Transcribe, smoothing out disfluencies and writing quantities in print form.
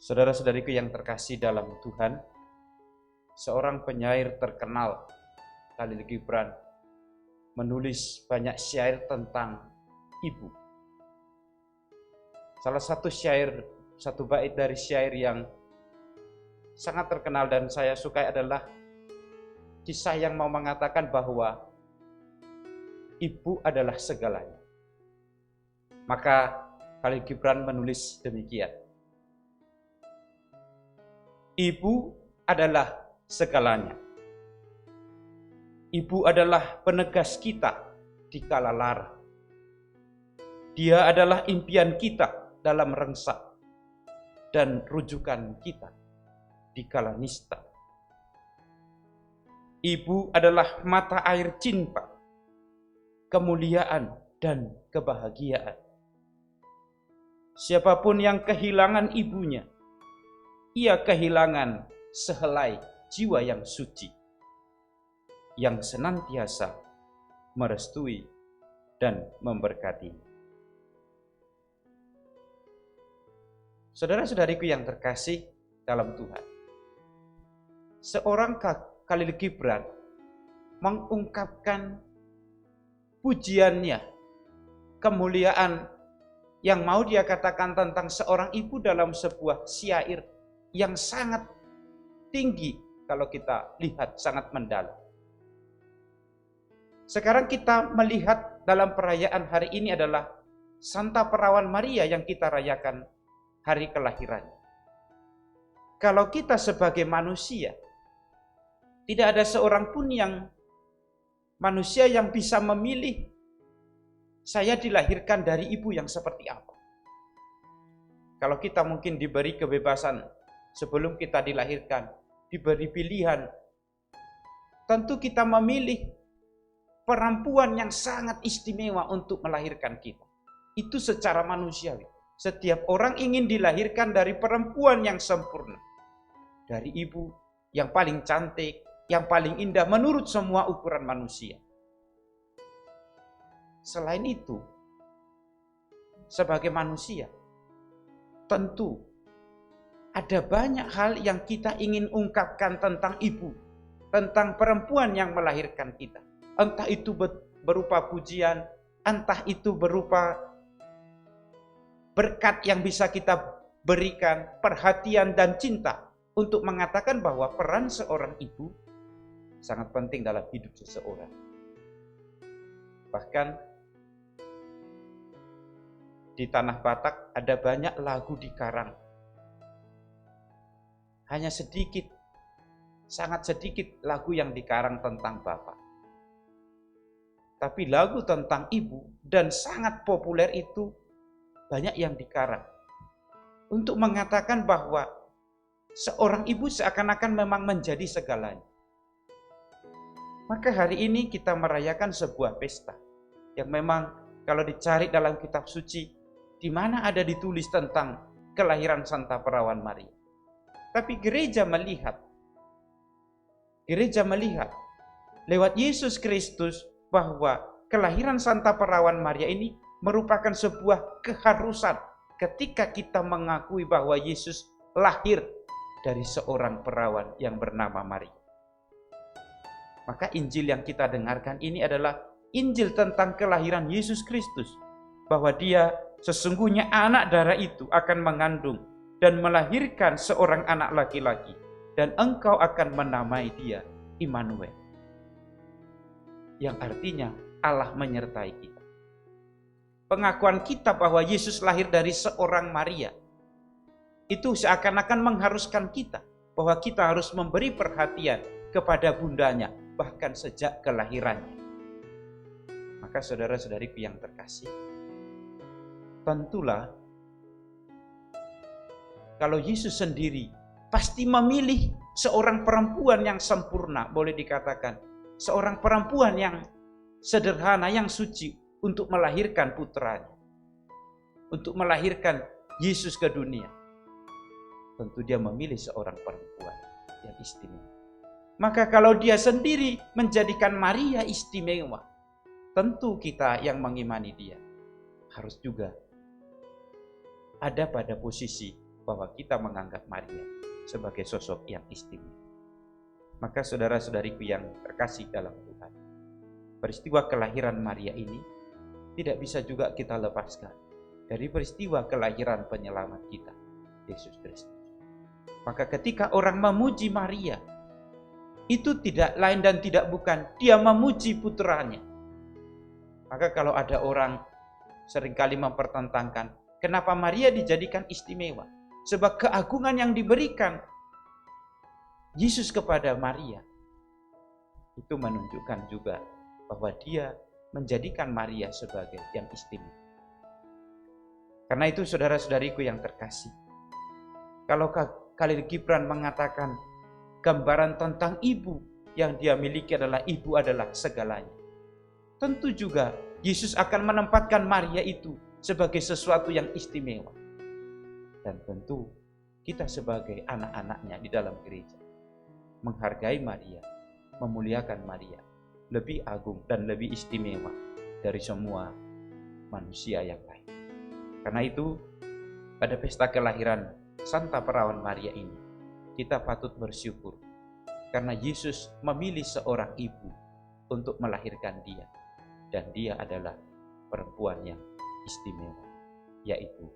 Saudara-saudariku yang terkasih dalam Tuhan, seorang penyair terkenal, Khalil Gibran, menulis banyak syair tentang ibu. Salah satu satu bait dari syair yang sangat terkenal dan saya sukai adalah kisah yang mau mengatakan bahwa ibu adalah segalanya. Maka Khalil Gibran menulis demikian. Ibu adalah segalanya. Ibu adalah penegas kita di kala lara. Dia adalah impian kita dalam rengsak dan rujukan kita di kala nista. Ibu adalah mata air cinta, kemuliaan dan kebahagiaan. Siapapun yang kehilangan ibunya, ia kehilangan sehelai jiwa yang suci, yang senantiasa merestui dan memberkati. Saudara-saudariku yang terkasih dalam Tuhan, seorang Khalil Gibran mengungkapkan pujiannya, kemuliaan yang mau dia katakan tentang seorang ibu dalam sebuah syair yang sangat tinggi kalau kita lihat, sangat mendalam. Sekarang kita melihat dalam perayaan hari ini adalah Santa Perawan Maria yang kita rayakan hari kelahirannya. Kalau kita sebagai manusia, tidak ada seorang pun manusia yang bisa memilih saya dilahirkan dari ibu yang seperti apa. Kalau kita mungkin diberi kebebasan sebelum kita dilahirkan, diberi pilihan, tentu kita memilih perempuan yang sangat istimewa untuk melahirkan kita. Itu secara manusiawi. Setiap orang ingin dilahirkan dari perempuan yang sempurna, dari ibu yang paling cantik, yang paling indah menurut semua ukuran manusia. Selain itu, sebagai manusia, tentu ada banyak hal yang kita ingin ungkapkan tentang ibu, tentang perempuan yang melahirkan kita. Entah itu berupa pujian, entah itu berupa berkat yang bisa kita berikan, perhatian dan cinta, untuk mengatakan bahwa peran seorang ibu sangat penting dalam hidup seseorang. Bahkan di tanah Batak ada banyak lagu dikarang. Hanya sedikit, sangat sedikit lagu yang dikarang tentang bapak. Tapi lagu tentang ibu dan sangat populer itu banyak yang dikarang. Untuk mengatakan bahwa seorang ibu seakan-akan memang menjadi segalanya. Maka hari ini kita merayakan sebuah pesta yang memang kalau dicari dalam kitab suci, di mana ada ditulis tentang kelahiran Santa Perawan Maria. Tapi gereja melihat lewat Yesus Kristus bahwa kelahiran Santa Perawan Maria ini merupakan sebuah keharusan ketika kita mengakui bahwa Yesus lahir dari seorang perawan yang bernama Maria. Maka Injil yang kita dengarkan ini adalah Injil tentang kelahiran Yesus Kristus, bahwa dia sesungguhnya anak darah itu akan mengandung dan melahirkan seorang anak laki-laki, dan engkau akan menamai dia Immanuel, yang artinya Allah menyertai kita. Pengakuan kita bahwa Yesus lahir dari seorang Maria itu seakan-akan mengharuskan kita bahwa kita harus memberi perhatian kepada bundanya bahkan sejak kelahirannya. Maka saudara-saudariku yang terkasih, tentulah kalau Yesus sendiri pasti memilih seorang perempuan yang sempurna, boleh dikatakan seorang perempuan yang sederhana, yang suci, untuk melahirkan putranya, untuk melahirkan Yesus ke dunia. Tentu dia memilih seorang perempuan yang istimewa. Maka kalau dia sendiri menjadikan Maria istimewa, tentu kita yang mengimani dia harus juga ada pada posisi bahwa kita menganggap Maria sebagai sosok yang istimewa. Maka saudara-saudariku yang terkasih dalam Tuhan, peristiwa kelahiran Maria ini tidak bisa juga kita lepaskan dari peristiwa kelahiran penyelamat kita, Yesus Kristus. Maka ketika orang memuji Maria, itu tidak lain dan tidak bukan dia memuji putranya. Maka kalau ada orang seringkali mempertentangkan, kenapa Maria dijadikan istimewa? Sebab keagungan yang diberikan Yesus kepada Maria, itu menunjukkan juga bahwa dia menjadikan Maria sebagai yang istimewa. Karena itu saudara-saudariku yang terkasih, kalau Khalil Gibran mengatakan gambaran tentang ibu yang dia miliki adalah ibu adalah segalanya, tentu juga Yesus akan menempatkan Maria itu sebagai sesuatu yang istimewa. Dan tentu kita sebagai anak-anaknya di dalam gereja menghargai Maria, memuliakan Maria, lebih agung dan lebih istimewa dari semua manusia yang lain. Karena itu pada pesta kelahiran Santa Perawan Maria ini kita patut bersyukur karena Yesus memilih seorang ibu untuk melahirkan dia, dan dia adalah perempuan yang istimewa, yaitu